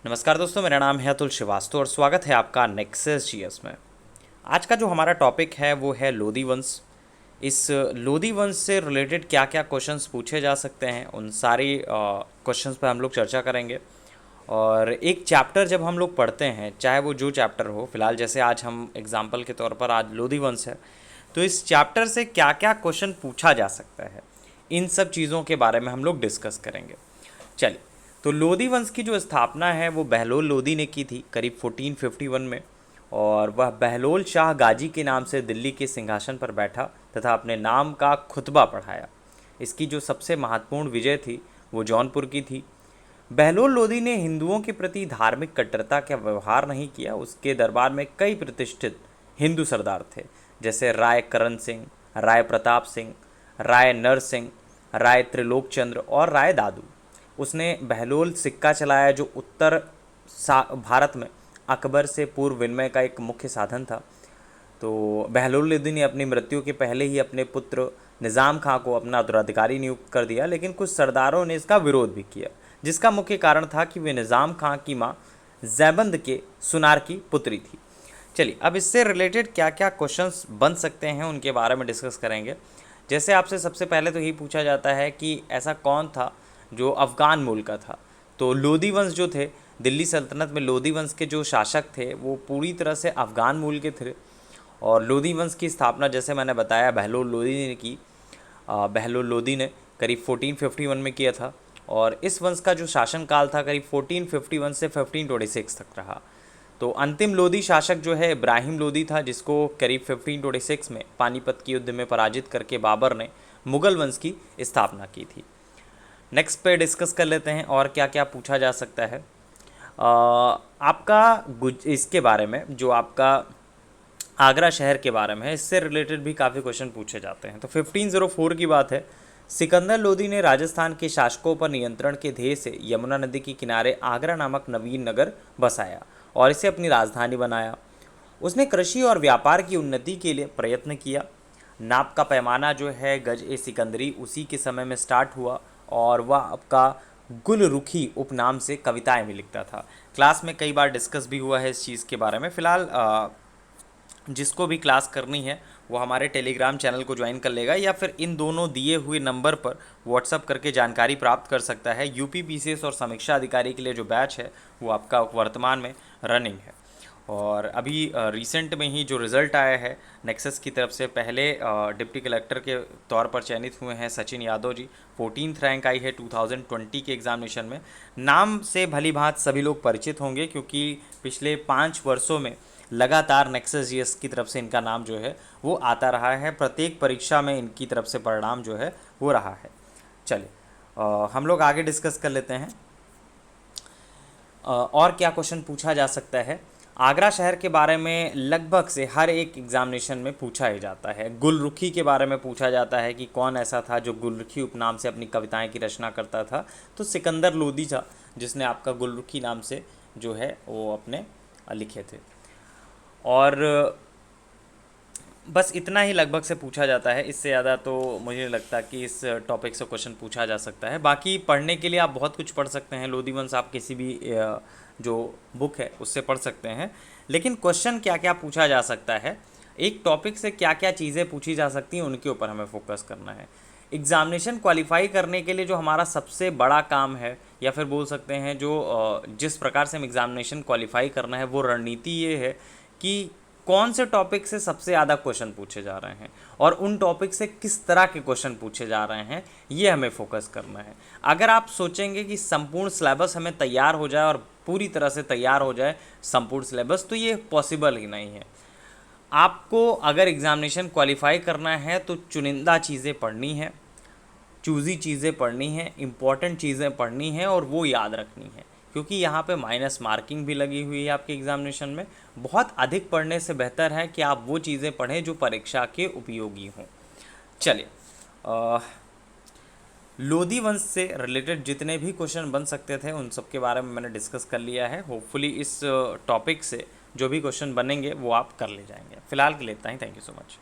नमस्कार दोस्तों, मेरा नाम है अतुल श्रीवास्तव और स्वागत है आपका नेक्सस जीएस में। आज का जो हमारा टॉपिक है वो है लोधी वंश। इस लोधी वंश से रिलेटेड क्या क्या क्वेश्चंस पूछे जा सकते हैं, उन सारी क्वेश्चंस पर हम लोग चर्चा करेंगे। और एक चैप्टर जब हम लोग पढ़ते हैं, चाहे वो जो चैप्टर हो, फिलहाल जैसे आज हम एग्जाम्पल के तौर पर आज लोधी वंश है, तो इस चैप्टर से क्या क्या क्वेश्चन पूछा जा सकता है, इन सब चीज़ों के बारे में हम लोग डिस्कस करेंगे। चलिए, तो लोधी वंश की जो स्थापना है वो बहलोल लोधी ने की थी करीब 1451 में। और वह बहलोल शाह गाजी के नाम से दिल्ली के सिंहासन पर बैठा तथा अपने नाम का खुतबा पढ़ाया। इसकी जो सबसे महत्वपूर्ण विजय थी वो जौनपुर की थी। बहलोल लोधी ने हिंदुओं के प्रति धार्मिक कट्टरता का व्यवहार नहीं किया। उसके दरबार में कई प्रतिष्ठित हिंदू सरदार थे, जैसे राय करण सिंह, राय प्रताप सिंह, राय नर सिंह, राय त्रिलोकचंद्र और राय दादू। उसने बहलोल सिक्का चलाया, जो उत्तर भारत में अकबर से पूर्व विनिमय का एक मुख्य साधन था। तो बहलोल लोधी ने अपनी मृत्यु के पहले ही अपने पुत्र निज़ाम खां को अपना उत्तराधिकारी नियुक्त कर दिया, लेकिन कुछ सरदारों ने इसका विरोध भी किया, जिसका मुख्य कारण था कि वे निज़ाम खां की मां जैबंद के सुनार की पुत्री थी। चलिए, अब इससे रिलेटेड क्या क्या क्वेश्चंस बन सकते हैं उनके बारे में डिस्कस करेंगे। जैसे आपसे सबसे पहले तो यही पूछा जाता है कि ऐसा कौन था जो अफ़गान मूल का था। तो लोधी वंश जो थे, दिल्ली सल्तनत में लोधी वंश के जो शासक थे वो पूरी तरह से अफ़गान मूल के थे। और लोधी वंश की स्थापना, जैसे मैंने बताया, बहलोल लोधी ने की। बहलोल लोधी ने करीब 1451 में किया था। और इस वंश का जो शासनकाल था करीब 1451 से 1526 तक रहा। तो अंतिम लोधी शासक जो है इब्राहिम लोधी था, जिसको करीब 1526 में पानीपत के युद्ध में पराजित करके बाबर ने मुगल वंश की स्थापना की थी। नेक्स्ट पे डिस्कस कर लेते हैं और क्या क्या पूछा जा सकता है। आपका इसके बारे में, जो आपका आगरा शहर के बारे में है, इससे रिलेटेड भी काफ़ी क्वेश्चन पूछे जाते हैं। तो 1504 की बात है। सिकंदर लोधी ने राजस्थान के शासकों पर नियंत्रण के ध्येय से यमुना नदी के किनारे आगरा नामक नवीन नगर बसाया और इसे अपनी राजधानी बनाया। उसने कृषि और व्यापार की उन्नति के लिए प्रयत्न किया। नाप का पैमाना जो है गज ए सिकंदरी उसी के समय में स्टार्ट हुआ और वह आपका गुलरुखी उपनाम से कविताएं भी लिखता था। क्लास में कई बार डिस्कस भी हुआ है इस चीज़ के बारे में। फ़िलहाल जिसको भी क्लास करनी है वो हमारे टेलीग्राम चैनल को ज्वाइन कर लेगा या फिर इन दोनों दिए हुए नंबर पर व्हाट्सअप करके जानकारी प्राप्त कर सकता है। यूपी पीसीएस और समीक्षा अधिकारी के लिए जो बैच है वो आपका वर्तमान में रनिंग है। और अभी रिसेंट में ही जो रिज़ल्ट आया है नेक्सस की तरफ से, पहले डिप्टी कलेक्टर के तौर पर चयनित हुए हैं सचिन यादव जी। 14th रैंक आई है 2020 के एग्ज़ामिनेशन में। नाम से भली भांति सभी लोग परिचित होंगे, क्योंकि पिछले 5 वर्षों में लगातार नेक्सस जीएस की तरफ से इनका नाम जो है वो आता रहा है। प्रत्येक परीक्षा में इनकी तरफ से परिणाम जो है वो रहा है। चलिए, हम लोग आगे डिस्कस कर लेते हैं। और क्या क्वेश्चन पूछा जा सकता है। आगरा शहर के बारे में लगभग से हर एक एग्जामिनेशन में पूछा ही जाता है। गुलरुखी के बारे में पूछा जाता है कि कौन ऐसा था जो गुलरुखी उपनाम से अपनी कविताएं की रचना करता था। तो सिकंदर लोधी था, जिसने आपका गुलरुखी नाम से जो है वो अपने लिखे थे। और बस इतना ही लगभग से पूछा जाता है। इससे ज़्यादा तो मुझे नहीं लगता कि इस टॉपिक से क्वेश्चन पूछा जा सकता है। बाकी पढ़ने के लिए आप बहुत कुछ पढ़ सकते हैं। लोधी वंश आप किसी भी जो बुक है उससे पढ़ सकते हैं। लेकिन क्वेश्चन क्या क्या पूछा जा सकता है, एक टॉपिक से क्या क्या चीज़ें पूछी जा सकती हैं, उनके ऊपर हमें फोकस करना है। एग्ज़ामिनेशन क्वालिफाई करने के लिए जो हमारा सबसे बड़ा काम है, या फिर बोल सकते हैं जो जिस प्रकार से हम एग्ज़ामिनेशन क्वालिफाई करना है, वो रणनीति ये है कि कौन से टॉपिक से सबसे ज़्यादा क्वेश्चन पूछे जा रहे हैं और उन टॉपिक से किस तरह के क्वेश्चन पूछे जा रहे हैं, ये हमें फोकस करना है। अगर आप सोचेंगे कि संपूर्ण सिलेबस हमें तैयार हो जाए और पूरी तरह से तैयार हो जाए संपूर्ण सिलेबस, तो ये पॉसिबल ही नहीं है। आपको अगर एग्ज़ामिनेशन क्वालिफाई करना है तो चुनिंदा चीज़ें पढ़नी है, चूज़ी चीज़ें पढ़नी हैं, इंपॉर्टेंट चीज़ें पढ़नी हैं और वो याद रखनी है, क्योंकि यहाँ पे माइनस मार्किंग भी लगी हुई है आपके एग्ज़ामिनेशन में। बहुत अधिक पढ़ने से बेहतर है कि आप वो चीज़ें पढ़ें जो परीक्षा के उपयोगी हों। चलिए, लोधी वंश से रिलेटेड जितने भी क्वेश्चन बन सकते थे उन सब के बारे में मैंने डिस्कस कर लिया है। होपफुली इस टॉपिक से जो भी क्वेश्चन बनेंगे वो आप कर ले जाएंगे। फिलहाल के लिए इतना ही। Thank you so much.